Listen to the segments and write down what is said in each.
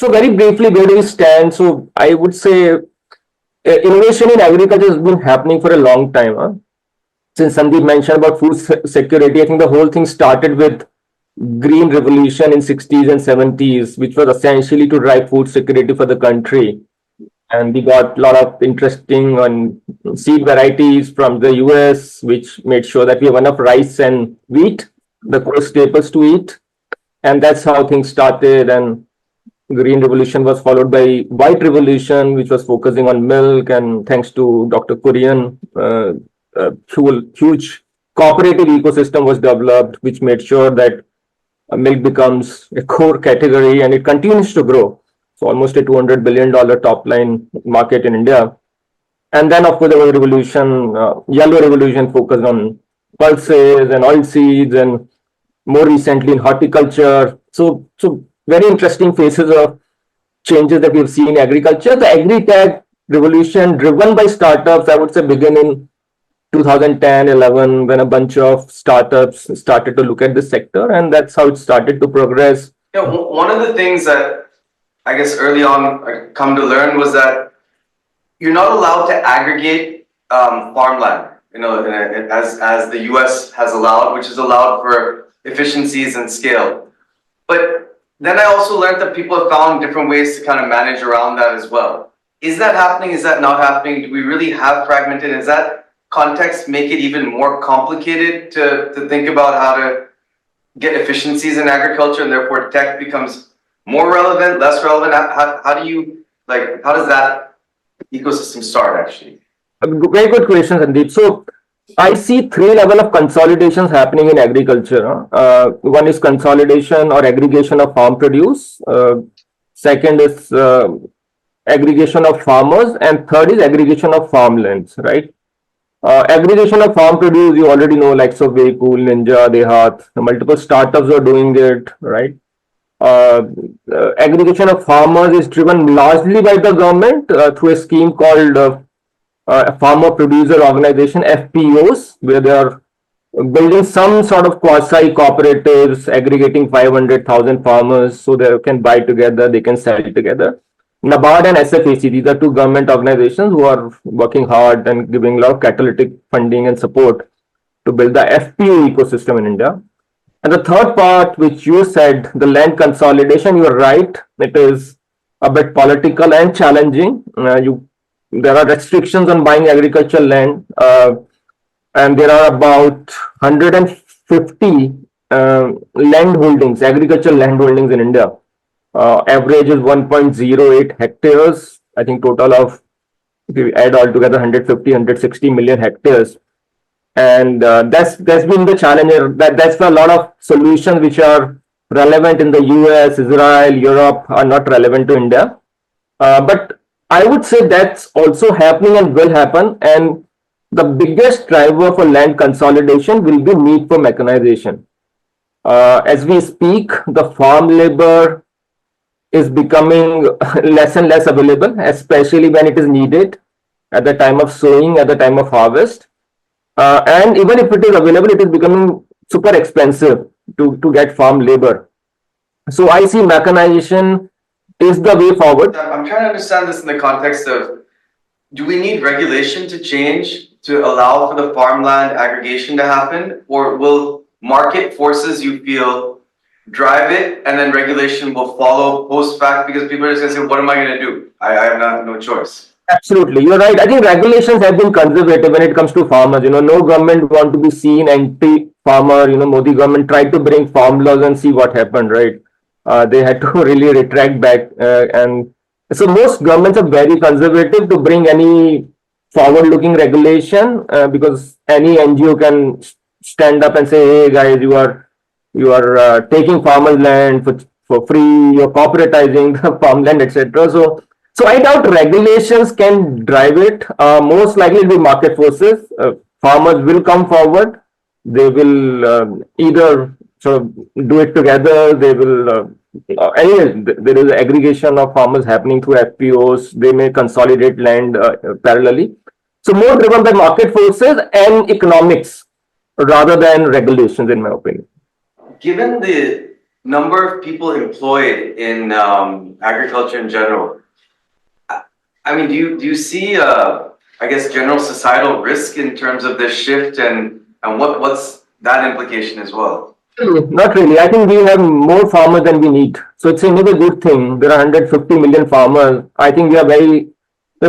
So very briefly, where do we stand? So I would say innovation in agriculture has been happening for a long time. Huh? Since Sandeep mentioned about food security, I think the whole thing started with green revolution in 60s and 70s, which was essentially to drive food security for the country. And we got a lot of interesting seed varieties from the US, which made sure that we have enough rice and wheat, the core staples to eat. And that's how things started. And Green Revolution was followed by White Revolution, which was focusing on milk. And thanks to Dr. Kurian, huge cooperative ecosystem was developed, which made sure that milk becomes a core category, and it continues to grow. So almost a $200 billion top line market in India. And then, of course, there was a revolution, yellow revolution focused on pulses and oil seeds, and more recently in horticulture. So very interesting phases of changes that we've seen in agriculture. The Agri-Tech revolution driven by startups, I would say, began in 2010-11 when a bunch of startups started to look at the sector, and that's how it started to progress. One of the things that I guess early on I come to learn was that you're not allowed to aggregate farmland, as the US has allowed, which is allowed for efficiencies and scale. But then I also learned that people have found different ways to kind of manage around that as well. Is that happening? Is that not happening? Do we really have fragmented? Is that context make it even more complicated to think about how to get efficiencies in agriculture, and therefore tech becomes more relevant, less relevant? How does that ecosystem start actually? Very good question, Sandeep. So I see three levels of consolidations happening in agriculture. One is consolidation or aggregation of farm produce. Second is aggregation of farmers, and third is aggregation of farmlands, right? Aggregation of farm produce, you already know, like so Waypool, Ninja, Dehat, multiple startups are doing it, right? Aggregation of farmers is driven largely by the government through a scheme called Farmer Producer Organization, FPOs, where they are building some sort of quasi cooperatives, aggregating 500,000 farmers so they can buy together, they can sell together. NABARD and SFAC, these are two government organizations who are working hard and giving a lot of catalytic funding and support to build the FPO ecosystem in India. And the third part, which you said, the land consolidation, you're right, it is a bit political and challenging. There are restrictions on buying agricultural land, and there are about 150 land holdings, agricultural land holdings in India. Average is 1.08 hectares. I think total of, if you add all together, 150, 160 million hectares. And that's been the challenge. That's why a lot of solutions which are relevant in the US, Israel, Europe are not relevant to India. But I would say that's also happening and will happen. And the biggest driver for land consolidation will be need for mechanization. As we speak, the farm labor is becoming less and less available, especially when it is needed at the time of sowing, at the time of harvest. And even if it is available, it is becoming super expensive to get farm labor. So I see mechanization is the way forward. I'm trying to understand this in the context of, do we need regulation to change to allow for the farmland aggregation to happen? Or will market forces, you feel, drive it, and then regulation will follow post fact, because people are just going to say, what am I going to do? I have no choice. Absolutely, you're right. I think regulations have been conservative when it comes to farmers. No government want to be seen anti-farmer. Modi government tried to bring farm laws and see what happened, right? They had to really retract back, and so most governments are very conservative to bring any forward-looking regulation, because any NGO can stand up and say, hey guys, you are taking farmers' land for free, you're corporatizing the farmland, etc. So I doubt regulations can drive it. Most likely it will be market forces. Farmers will come forward. They will either sort of do it together. They will, anyway, there is aggregation of farmers happening through FPOs. They may consolidate land parallelly. So more driven by market forces and economics rather than regulations, in my opinion. Given the number of people employed in agriculture in general, I mean, do you see I guess general societal risk in terms of this shift, and what's that implication as well? Not really. I think we have more farmers than we need. So it's another good thing. There are 150 million farmers. I think we're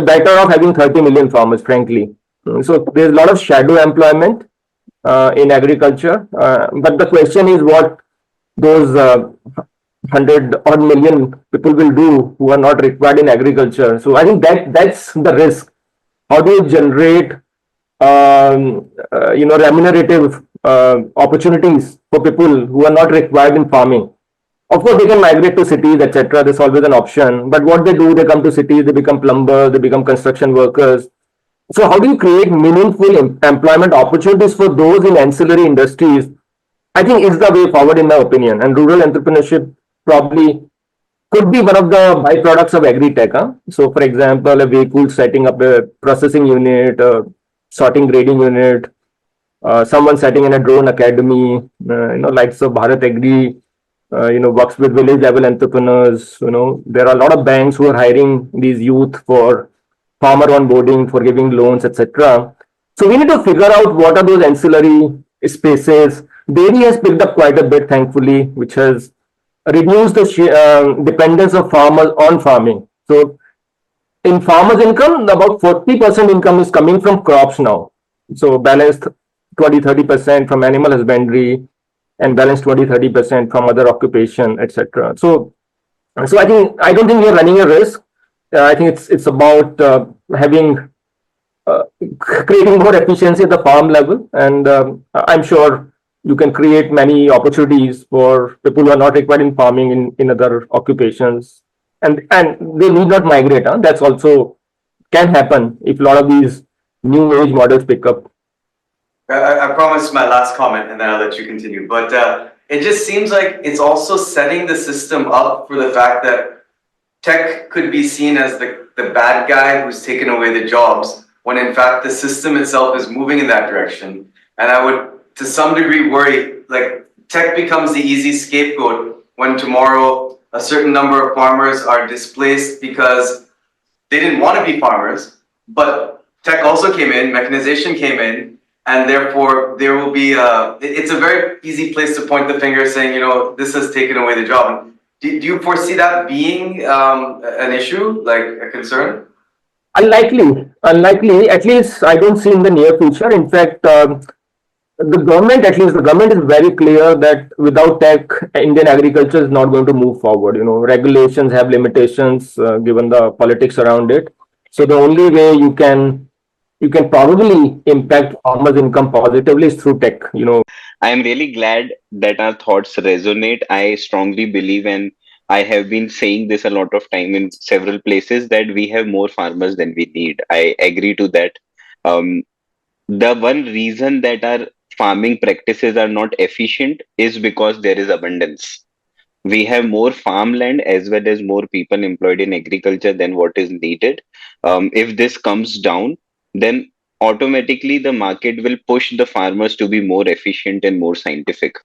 better off having 30 million farmers, frankly. So there's a lot of shadow employment in agriculture. But the question is what those 100 odd million people will do who are not required in agriculture. So I think that's the risk. How do you generate remunerative opportunities for people who are not required in farming? Of course, they can migrate to cities, etc. There's always an option. But what they do, they come to cities, they become plumbers, they become construction workers. So, how do you create meaningful employment opportunities for those in ancillary industries? I think is the way forward, in my opinion. And rural entrepreneurship probably could be one of the byproducts of Agritech. Huh? So, for example, a vehicle setting up a processing unit, a sorting grading unit, someone setting in a drone academy, likes of BharatAgri, works with village level entrepreneurs. There are a lot of banks who are hiring these youth for farmer onboarding, for giving loans, etc. So we need to figure out what are those ancillary spaces. Dairy has picked up quite a bit, thankfully, which has reduced the dependence of farmers on farming. So in farmers' income, about 40% income is coming from crops now. So balanced 20-30% from animal husbandry and balanced 20-30% from other occupation, etc. So I don't think we are running a risk. I think it's about having creating more efficiency at the farm level, and I'm sure you can create many opportunities for people who are not required in farming in other occupations, and they need not migrate. Huh? That's also can happen if a lot of these new age models pick up. I promise my last comment, and then I'll let you continue. But it just seems like it's also setting the system up for the fact that tech could be seen as the bad guy who's taken away the jobs, when in fact the system itself is moving in that direction. And I would, to some degree, worry like tech becomes the easy scapegoat when tomorrow a certain number of farmers are displaced because they didn't want to be farmers, but tech also came in, mechanization came in, and therefore there will be it's a very easy place to point the finger saying, this has taken away the job. Do you foresee that being an issue, like a concern? Unlikely. At least I don't see in the near future. In fact, the government is very clear that without tech, Indian agriculture is not going to move forward. Regulations have limitations given the politics around it. So the only way you can probably impact farmers' income positively is through tech. I am really glad that our thoughts resonate. I strongly believe, and I have been saying this a lot of time in several places, that we have more farmers than we need. I agree to that. Um, the one reason that our farming practices are not efficient is because there is abundance. We have more farmland as well as more people employed in agriculture than what is needed. If this comes down, then automatically the market will push the farmers to be more efficient and more scientific.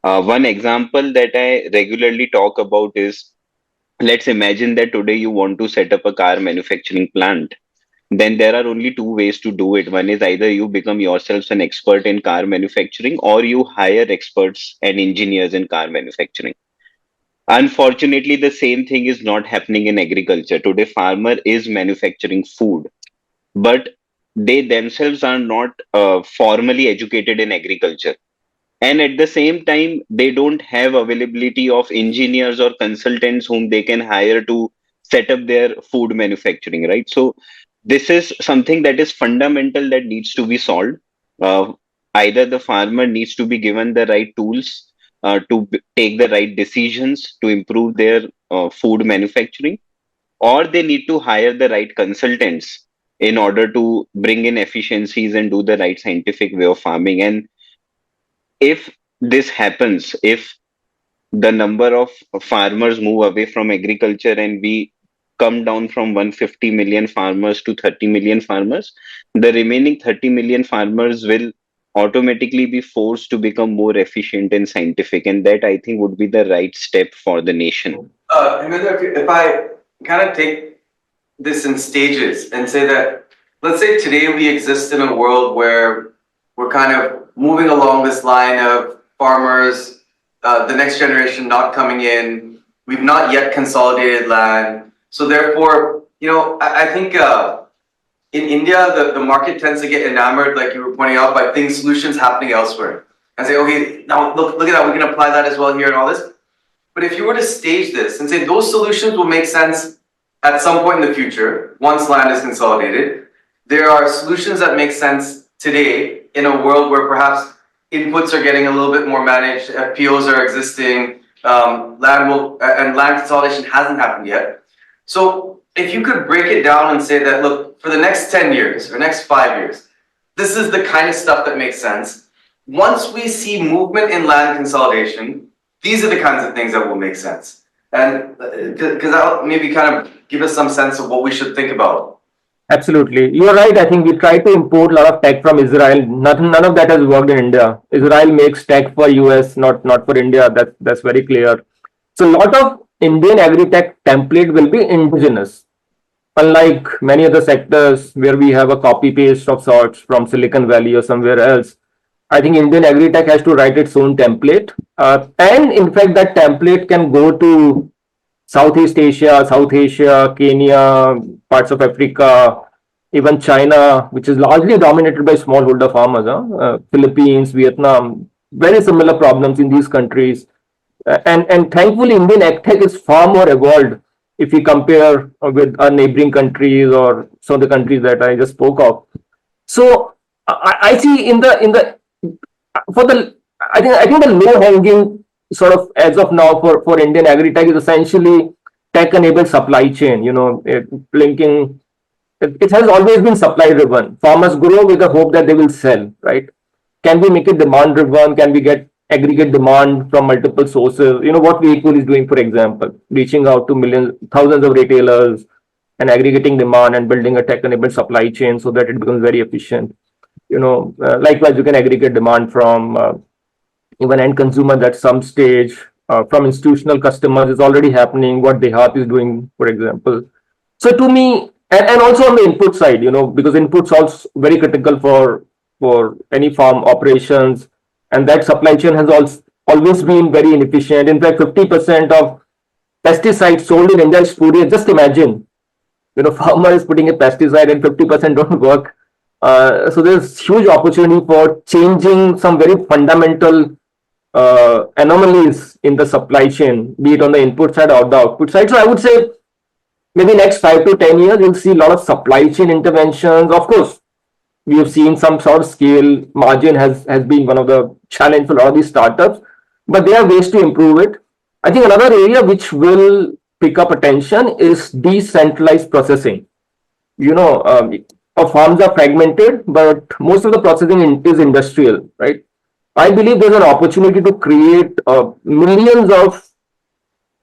One example that I regularly talk about is, let's imagine that today you want to set up a car manufacturing plant. Then there are only two ways to do it. One is either you become yourselves an expert in car manufacturing, or you hire experts and engineers in car manufacturing. Unfortunately, the same thing is not happening in agriculture. Today, farmer is manufacturing food, but they themselves are not formally educated in agriculture. And at the same time, they don't have availability of engineers or consultants whom they can hire to set up their food manufacturing, right? So this is something that is fundamental that needs to be solved. Uh, Either the farmer needs to be given the right tools to take the right decisions to improve their food manufacturing, or they need to hire the right consultants in order to bring in efficiencies and do the right scientific way of farming. And if this happens, if the number of farmers move away from agriculture and we come down from 150 million farmers to 30 million farmers, the remaining 30 million farmers will automatically be forced to become more efficient and scientific, and that I think would be the right step for the nation. Hemendra, if I kind of take this in stages and say that, let's say today we exist in a world where we're kind of moving along this line of farmers, the next generation not coming in, we've not yet consolidated land. So therefore, I think in India, the market tends to get enamored, like you were pointing out, by things, solutions happening elsewhere. And say, okay, now look at that, we can apply that as well here and all this. But if you were to stage this and say those solutions will make sense at some point in the future, once land is consolidated, there are solutions that make sense today in a world where perhaps inputs are getting a little bit more managed, FPOs are existing, land consolidation hasn't happened yet. So if you could break it down and say that, look, for the next 10 years or next 5 years, this is the kind of stuff that makes sense. Once we see movement in land consolidation, these are the kinds of things that will make sense. And because that'll maybe kind of give us some sense of what we should think about. Absolutely. You're right. I think we try to import a lot of tech from Israel. None of that has worked in India. Israel makes tech for US, not for India. That's very clear. So a lot of Indian agri-tech template will be indigenous. Unlike many other sectors where we have a copy paste of sorts from Silicon Valley or somewhere else, I think Indian agri-tech has to write its own template. And in fact, that template can go to Southeast Asia, South Asia, Kenya, parts of Africa, even China, which is largely dominated by smallholder farmers, Philippines, Vietnam, very similar problems in these countries. And thankfully, Indian agtech is far more evolved if we compare with our neighboring countries or some of the countries that I just spoke of. So I see I think the low hanging sort of as of now for Indian agri-tech is essentially tech-enabled supply chain, linking. It has always been supply driven. Farmers grow with the hope that they will sell, right? Can we make it demand driven? Can we get aggregate demand from multiple sources? What Vehicle is doing, for example, reaching out to millions, thousands of retailers and aggregating demand and building a tech-enabled supply chain so that it becomes very efficient. Likewise, you can aggregate demand from even end consumers at some stage, from institutional customers is already happening, what DeHaat is doing, for example. So to me, and also on the input side, because inputs also very critical for any farm operations, and that supply chain has also always been very inefficient. In fact, 50% of pesticides sold in India is spurious. Just imagine, farmer is putting a pesticide and 50% don't work. So there's huge opportunity for changing some very fundamental anomalies in the supply chain, be it on the input side or the output side. So I would say maybe next 5 to 10 years, you'll see a lot of supply chain interventions. Of course, we have seen some sort of scale. Margin has been one of the challenge for a lot of these startups, but there are ways to improve it. I think another area which will pick up attention is decentralized processing. Our farms are fragmented, but most of the processing is industrial, right? I believe there's an opportunity to create millions of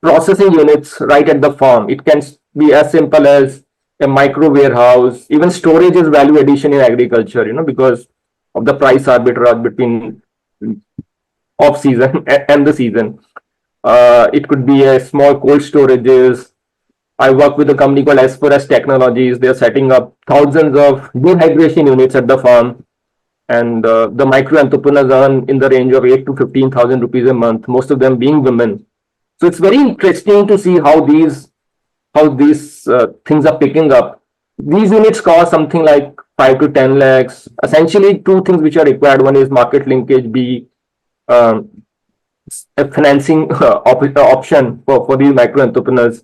processing units right at the farm. It can be as simple as a micro warehouse. Even storage is value addition in agriculture, because of the price arbitrage between off season and the season. It could be a small cold storages. I work with a company called Espresso Technologies. They're setting up thousands of dehydration units at the farm, and the micro entrepreneurs earn in the range of 8 to 15,000 rupees a month. Most of them being women. So it's very interesting to see how these things are picking up. These units cost something like 5 to 10 lakhs. Essentially, two things which are required: one is market linkage, B, a financing option for these micro entrepreneurs.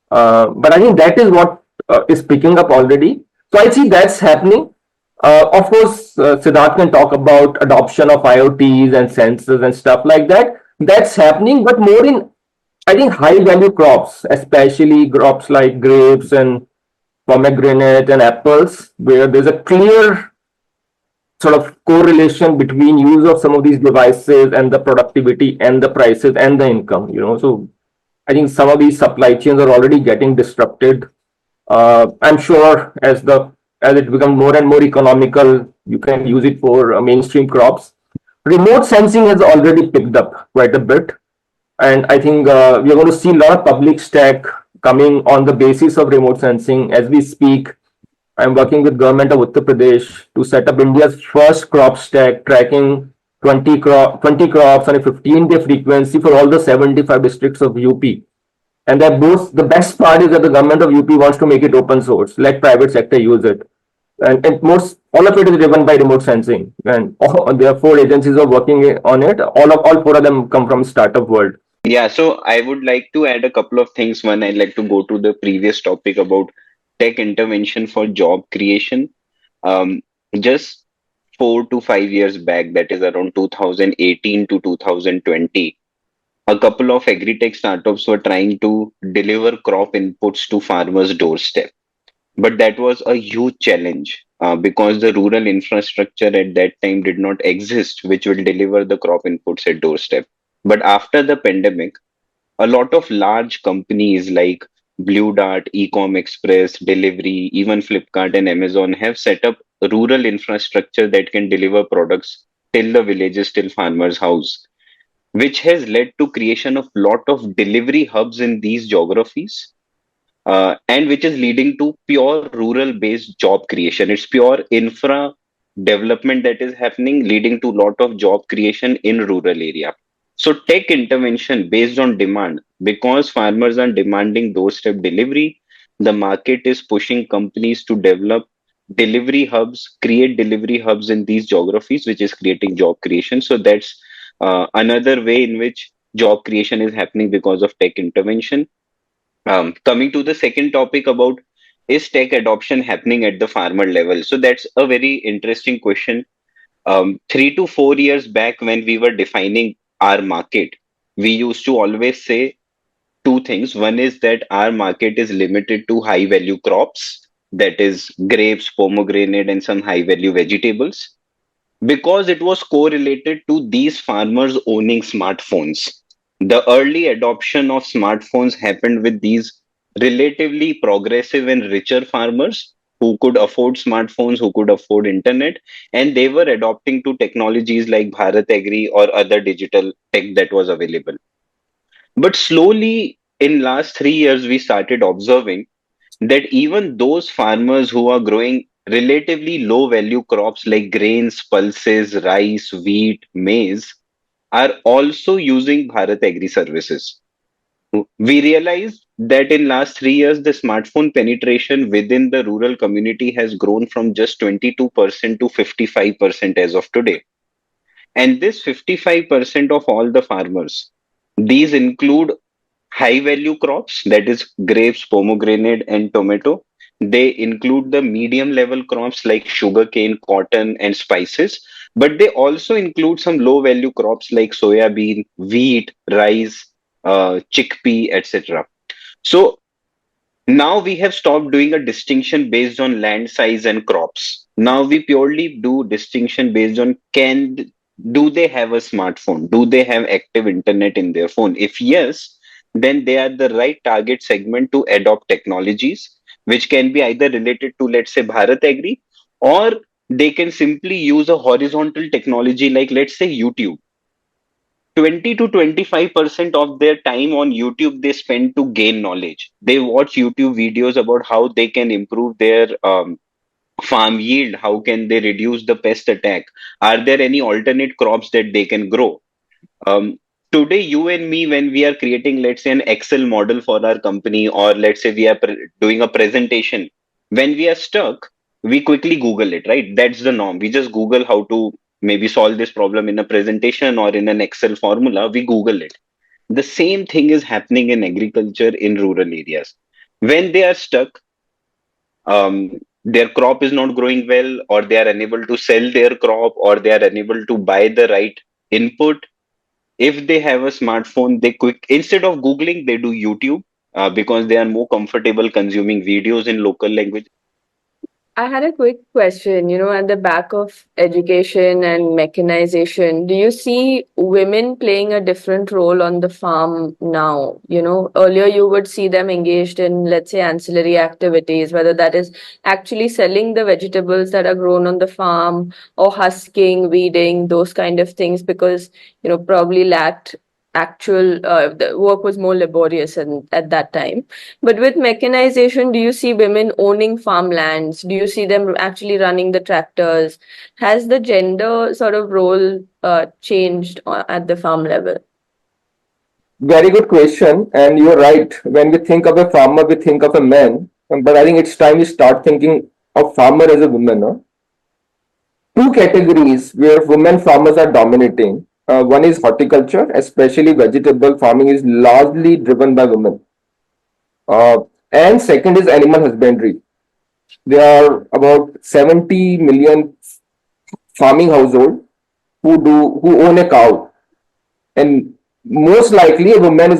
But I think that is what is picking up already. So I see that's happening. Of course, Siddharth can talk about adoption of IoTs and sensors and stuff like that. That's happening, but more in, I think, high value crops, especially crops like grapes and pomegranate and apples, where there's a clear sort of correlation between use of some of these devices and the productivity and the prices and the income. So I think some of these supply chains are already getting disrupted. I'm sure as the as it becomes more and more economical, you can use it for mainstream crops. Remote sensing has already picked up quite a bit, and I think we are going to see a lot of public stack coming on the basis of remote sensing as we speak. I'm working with government of Uttar Pradesh to set up India's first crop stack tracking 20 crops on a 15-day frequency for all the 75 districts of UP. And that both the best part is that the government of UP wants to make it open source, let private sector use it. And most all of it is driven by remote sensing. And there are four agencies are working on it. All four of them come from startup world. Yeah, so I would like to add a couple of things. One, I'd like to go to the previous topic about tech intervention for job creation. Um, just 4 to 5 years back, that is around 2018 to 2020, a couple of agri-tech startups were trying to deliver crop inputs to farmers' doorstep. But that was a huge challenge because the rural infrastructure at that time did not exist, which will deliver the crop inputs at doorstep. But after the pandemic, a lot of large companies like Blue Dart, Ecom Express, Delivery, even Flipkart and Amazon have set up rural infrastructure that can deliver products till the villages, till farmers' house, which has led to creation of lot of delivery hubs in these geographies, and which is leading to pure rural based job creation. It's pure infra development that is happening, leading to lot of job creation in rural area. So tech intervention based on demand, because farmers are demanding doorstep delivery, the market is pushing companies to develop delivery hubs, create delivery hubs in these geographies, which is creating job creation. So that's another way in which job creation is happening because of tech intervention. Coming to the second topic about, is tech adoption happening at the farmer level? So that's a very interesting question. 3 to 4 years back, when we were defining our market, we used to always say two things. One is that our market is limited to high value crops, that is grapes, pomegranate, and some high value vegetables, because it was correlated to these farmers owning smartphones. The early adoption of smartphones happened with these relatively progressive and richer farmers who could afford smartphones, who could afford internet, and they were adopting to technologies like BharatAgri or other digital tech that was available. But slowly, in last 3 years, we started observing that even those farmers who are growing relatively low value crops like grains, pulses, rice, wheat, maize are also using Bharat Agri services. We realized that in last 3 years, the smartphone penetration within the rural community has grown from just 22% to 55% as of today. And this 55% of all the farmers, these include high value crops, that is grapes, pomegranate, and tomato. They include the medium level crops like sugarcane, cotton, and spices. But they also include some low value crops like soya bean, wheat, rice, chickpea, etc. So now we have stopped doing a distinction based on land size and crops. Now we purely do distinction based on, do they have a smartphone? Do they have active internet in their phone? If yes, then they are the right target segment to adopt technologies, which can be either related to, let's say, Bharat Agri, or they can simply use a horizontal technology like, let's say, YouTube. 20 to 25% of their time on YouTube they spend to gain knowledge. They watch YouTube videos about how they can improve their farm yield, how can they reduce the pest attack, are there any alternate crops that they can grow. um, Today, you and me, when we are creating, let's say, an Excel model for our company, or let's say we are doing a presentation, when we are stuck, we quickly Google it, right? That's the norm. We just Google how to maybe solve this problem in a presentation or in an Excel formula. We Google it. The same thing is happening in agriculture in rural areas. When they are stuck, their crop is not growing well, or they are unable to sell their crop, or they are unable to buy the right input. If they have a smartphone, they quick, instead of googling, they do YouTube, because they are more comfortable consuming videos in local language. I had a quick question. At the back of education and mechanization, do you see women playing a different role on the farm now? Earlier you would see them engaged in, let's say, ancillary activities, whether that is actually selling the vegetables that are grown on the farm or husking, weeding, those kind of things, because, probably lacked actual, the work was more laborious at that time. But with mechanization, do you see women owning farmlands? Do you see them actually running the tractors? Has the gender sort of role changed at the farm level? Very good question. And you're right. When we think of a farmer, we think of a man. But I think it's time we start thinking of farmer as a woman. No? Two categories where women farmers are dominating. One is horticulture, especially vegetable farming is largely driven by women. And second is animal husbandry. There are about 70 million farming households who own a cow, and most likely a woman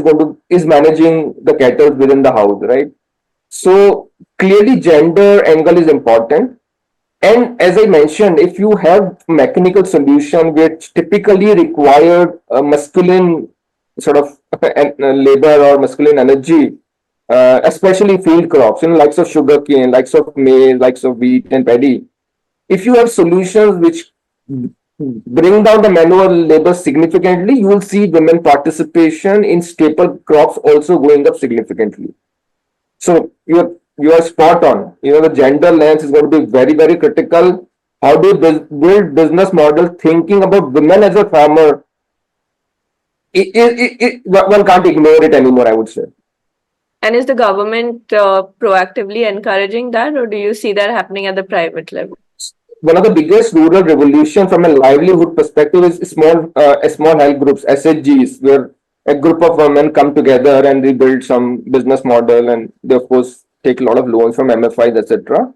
is managing the cattle within the house, right? So clearly, gender angle is important. And as I mentioned, if you have mechanical solution which typically require a masculine sort of labor or masculine energy, especially field crops, likes of sugarcane, likes of maize, likes of wheat and paddy. If you have solutions which bring down the manual labor significantly, you will see women participation in staple crops also going up significantly. So you are spot on. The gender lens is going to be very, very critical. How do you build business model thinking about women as a farmer? One can't ignore it anymore, I would say. And is the government proactively encouraging that, or do you see that happening at the private level? One of the biggest rural revolution from a livelihood perspective is small help groups, SHGs, where a group of women come together and they build some business model, and they of course take a lot of loans from MFIs, etc.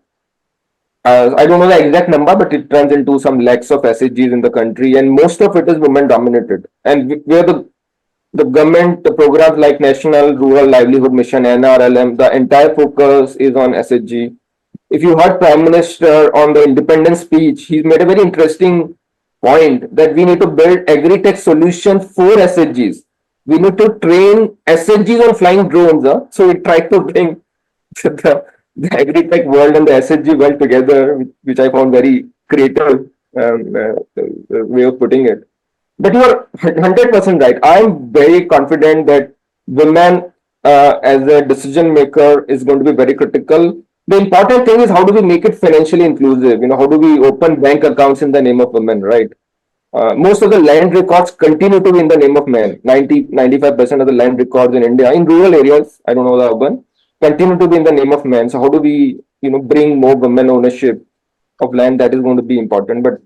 I don't know the exact number, but it turns into some lakhs of SHGs in the country, and most of it is women dominated. And where the government, the programs like National Rural Livelihood Mission, NRLM, the entire focus is on SHG. If you heard Prime Minister on the independence speech, he made a very interesting point that we need to build Agritech solution for SHGs. We need to train SHGs on flying drones. So we try to bring the Agritech world and the SHG world together, which I found very creative way of putting it. But you are 100% right. I am very confident that women as a decision maker is going to be very critical. The important thing is how do we make it financially inclusive? How do we open bank accounts in the name of women, right? Most of the land records continue to be in the name of men. 95% of the land records in India, in rural areas, I don't know the urban, continue to be in the name of men. So how do we, bring more women ownership of land? That is going to be important. But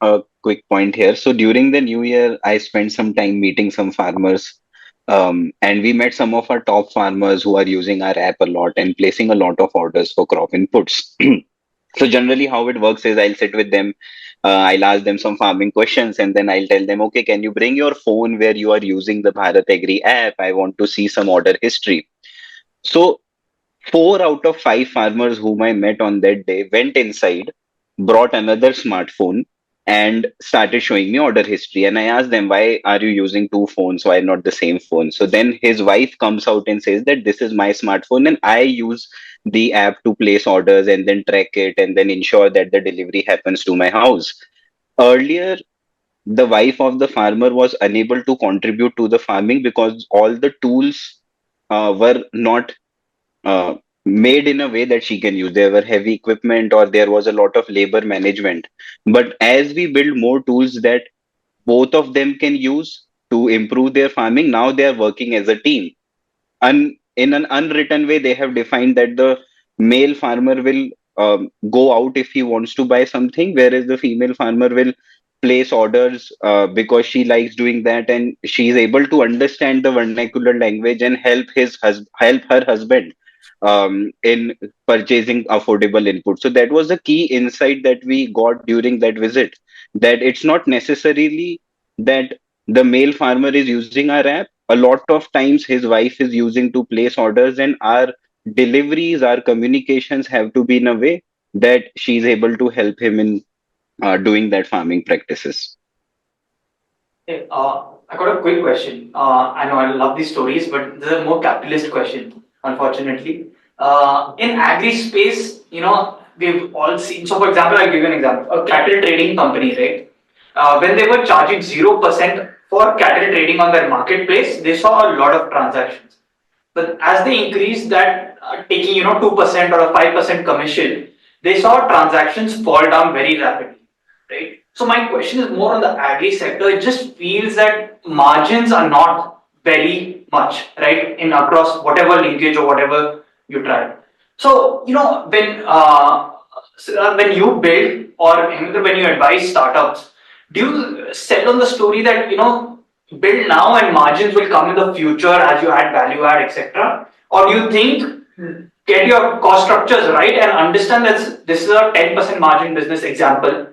A quick point here. So during the new year, I spent some time meeting some farmers, and we met some of our top farmers who are using our app a lot and placing a lot of orders for crop inputs. So generally, how it works is I'll sit with them, I'll ask them some farming questions, and then I'll tell them, okay, can you bring your phone where you are using the BharatAgri app? I want to see some order history. So 4 out of 5 farmers whom I met on that day went inside, brought another smartphone, and started showing me order history. And I asked them, why are you using 2 phones? Why not the same phone? So then his wife comes out and says that this is my smartphone and I use the app to place orders and then track it and then ensure that the delivery happens to my house. Earlier, the wife of the farmer was unable to contribute to the farming because all the tools were not uh, made in a way that she can use. There were heavy equipment or there was a lot of labor management. But as we build more tools that both of them can use to improve their farming, now they are working as a team. And in an unwritten way, they have defined that the male farmer will go out if he wants to buy something, whereas the female farmer will place orders because she likes doing that and she is able to understand the vernacular language and help her husband in purchasing affordable input. So that was the key insight that we got during that visit, that it's not necessarily that the male farmer is using our app. A lot of times his wife is using to place orders, and our deliveries, our communications have to be in a way that she's able to help him in doing that farming practices. Hey, I got a quick question. I know I love these stories, but this is a more capitalist question, unfortunately. In agri space, we've all seen. So, for example, I'll give you an example. A cattle trading company, right? When they were charging 0% for cattle trading on their marketplace, they saw a lot of transactions. But as they increased that, taking 2% or a 5% commission, they saw transactions fall down very rapidly, right? So my question is more on the agri sector. It just feels that margins are not very much, right, in across whatever linkage or whatever you try. So when you build or when you advise startups, do you sell on the story that build now and margins will come in the future as you add value add, etc., or do you think get your cost structures right and understand that this is a 10% margin business example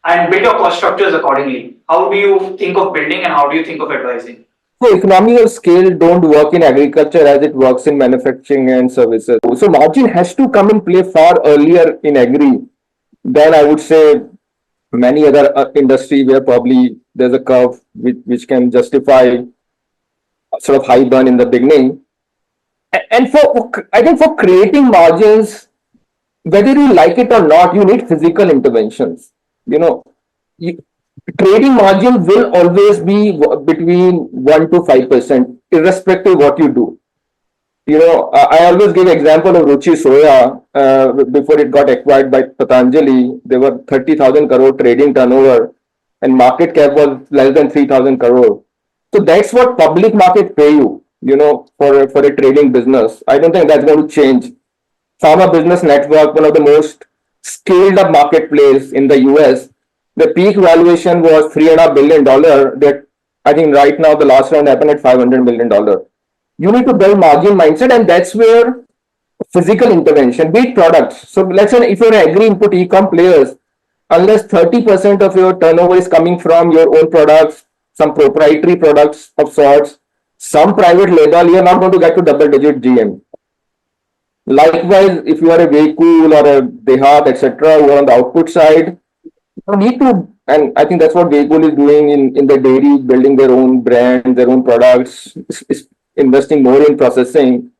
and build your cost structures accordingly? How do you think of building and how do you think of advising? So economies of scale don't work in agriculture as it works in manufacturing and services. So margin has to come in play far earlier in agri than I would say many other industry where probably there's a curve which can justify sort of high burn in the beginning. And for I think for creating margins, whether you like it or not, you need physical interventions. You know, you, trading margin will always be between 1 to 5%, irrespective what you do. I always give example of Ruchi Soya. Before it got acquired by Patanjali, there were 30,000 crore trading turnover, and market cap was less than 3,000 crore. So that's what public market pay you. For a trading business. I don't think that's going to change. Pharma Business Network, one of the most scaled up marketplace in the US, the peak valuation was $3.5 billion. That I think right now the last round happened at $500 million. You need to build margin mindset, and that's where physical intervention, be it products. So let's say if you're an agri-input e-com players, unless 30% of your turnover is coming from your own products, some proprietary products of sorts, some private label, you're not going to get to double-digit GM. Likewise, if you are a vehicle or a Dehat, etc., who are on the output side, you need to, and I think that's what vehicle is doing in the dairy, building their own brand, their own products, investing more in processing.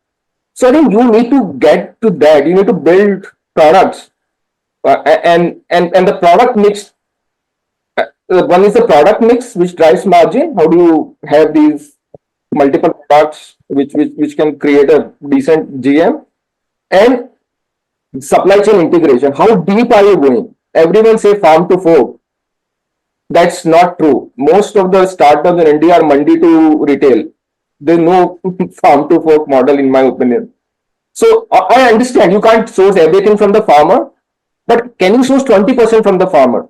So I think you need to get to that. You need to build products, and the product mix. One is the product mix which drives margin. How do you have these multiple products which can create a decent GM? And supply chain integration. How deep are you going? Everyone say farm to fork. That's not true. Most of the startups in India are mandi to retail. There's no farm to fork model, in my opinion. So I understand you can't source everything from the farmer, but can you source 20% from the farmer?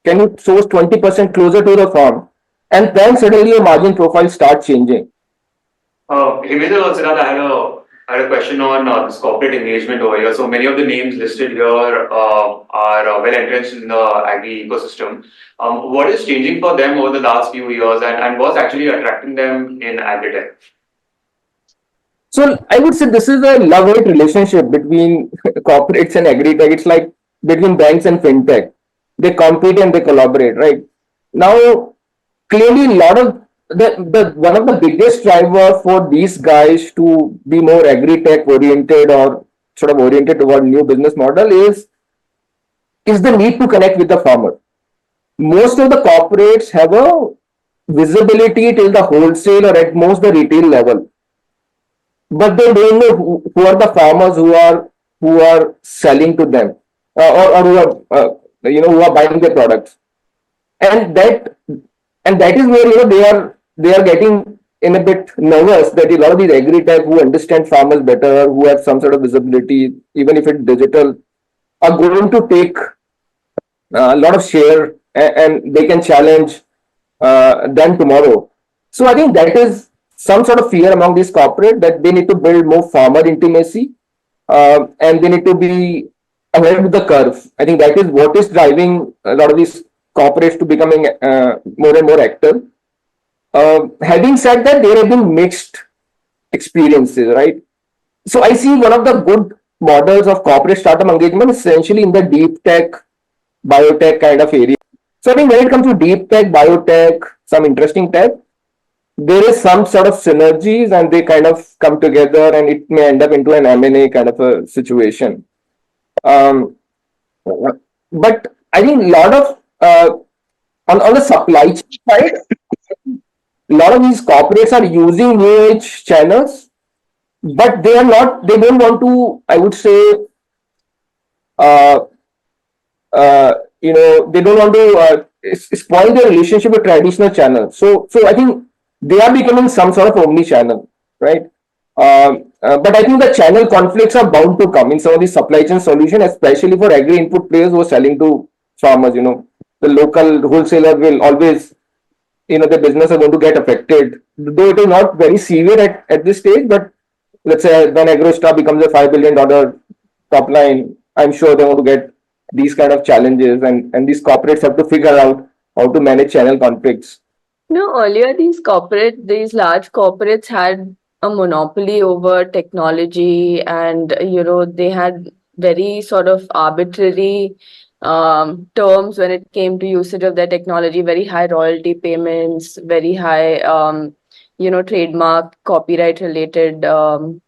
Can you source 20% closer to the farm? And then suddenly your margin profile starts changing. Hemendra or Siddharth, I had a question on this corporate engagement over here. So many of the names listed here are well entrenched in the agri ecosystem. What is changing for them over the last few years, and what's actually attracting them in Agritech? So I would say this is a love-hate relationship between corporates and Agritech. It's like between banks and fintech. They compete and they collaborate, right? Now, clearly, a lot of the one of the biggest driver for these guys to be more Agritech oriented or sort of oriented toward new business model is the need to connect with the farmer. Most of the corporates have a visibility till the wholesale or at most the retail level, but they don't know who are the farmers who are selling to them, or who are who are buying their products, and that is where they are getting in a bit nervous that a lot of these agri-tech who understand farmers better, who have some sort of visibility, even if it's digital, are going to take a lot of share, and they can challenge them tomorrow. So I think that is some sort of fear among these corporate that they need to build more farmer intimacy, and they need to be ahead of the curve. I think that is what is driving a lot of these corporates to becoming more and more active. Having said that, there have been mixed experiences, right? So I see one of the good models of corporate startup engagement is essentially in the deep tech, biotech kind of area. So I think when it comes to deep tech, biotech, some interesting tech, there is some sort of synergies and they kind of come together and it may end up into an M&A kind of a situation. But I think a lot of on the supply chain side, a lot of these corporates are using new age channels, but they are not. They don't want to. I would say, uh, they don't want to spoil their relationship with traditional channels. So I think they are becoming some sort of omni-channel, right? But I think the channel conflicts are bound to come in some of the supply chain solution, especially for agri-input players who are selling to farmers. The local wholesaler will always, the business are going to get affected. Though it is not very severe at this stage, but let's say when AgroStar becomes a $5 billion top line, I'm sure they want to get these kind of challenges, and these corporates have to figure out how to manage channel conflicts. Earlier these large corporates had a monopoly over technology, and they had very sort of arbitrary terms when it came to usage of their technology, very high royalty payments, very high trademark, copyright related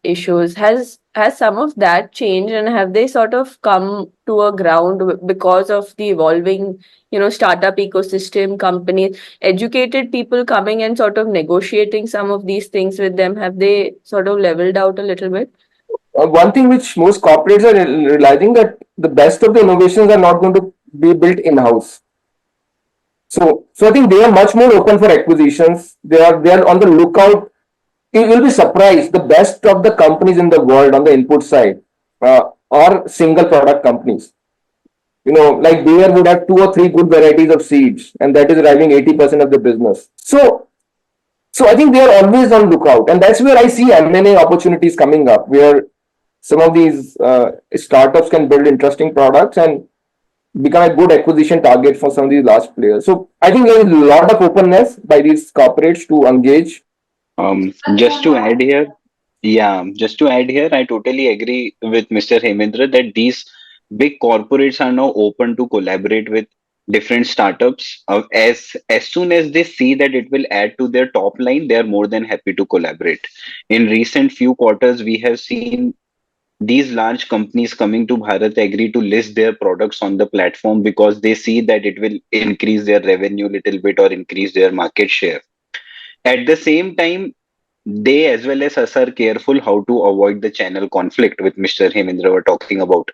issues. Has some of that changed, and have they sort of come to a ground because of the evolving startup ecosystem, companies, educated people coming and sort of negotiating some of these things with them? Have they sort of leveled out a little bit? One thing which most corporates are realizing, that the best of the innovations are not going to be built in-house. So I think they are much more open for acquisitions. They are on the lookout. You will be surprised. The best of the companies in the world on the input side are single product companies. Like Bayer would have 2 or 3 good varieties of seeds, and that is driving 80% of the business. So I think they are always on lookout, and that's where I see M&A opportunities coming up, where some of these startups can build interesting products and become a good acquisition target for some of these large players. So I think there is a lot of openness by these corporates to engage. Just to add here, I totally agree with Mr. Hemendra that these big corporates are now open to collaborate with different startups. As soon as they see that it will add to their top line, they are more than happy to collaborate. In recent few quarters, we have seen these large companies coming to BharatAgri to list their products on the platform because they see that it will increase their revenue a little bit or increase their market share. At the same time, they as well as us are careful how to avoid the channel conflict with Mr. Hemendra were talking about.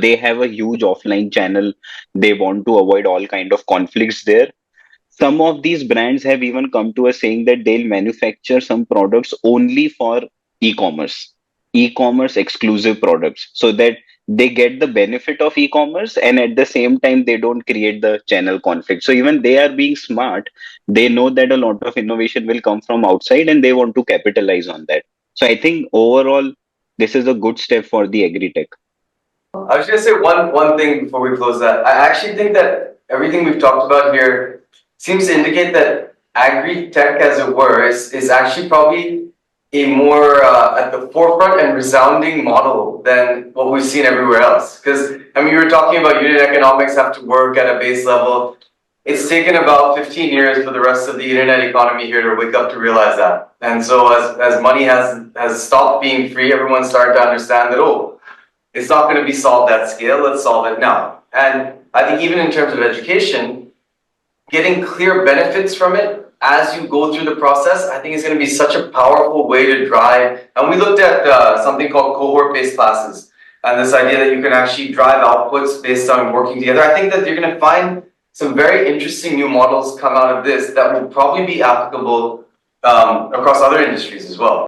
They have a huge offline channel. They want to avoid all kind of conflicts there. Some of these brands have even come to us saying that they'll manufacture some products only for e-commerce, e-commerce exclusive products, so that they get the benefit of e-commerce and at the same time they don't create the channel conflict. So even they are being smart. They know that a lot of innovation will come from outside and they want to capitalize on that. So I think overall this is a good step for the Agritech. I was going to say one thing before we close that. I actually think that everything we've talked about here seems to indicate that Agri-Tech, as it were, is actually probably a more at the forefront and resounding model than what we've seen everywhere else. Because, I mean, you were talking about unit economics have to work at a base level. It's taken about 15 years for the rest of the internet economy here to wake up to realize that. And so as money has stopped being free, everyone started to understand that, oh, it's not going to be solved at scale, let's solve it now. And I think even in terms of education, getting clear benefits from it as you go through the process, I think is going to be such a powerful way to drive. And we looked at something called cohort-based classes, and this idea that you can actually drive outputs based on working together. I think that you're going to find some very interesting new models come out of this that will probably be applicable across other industries as well.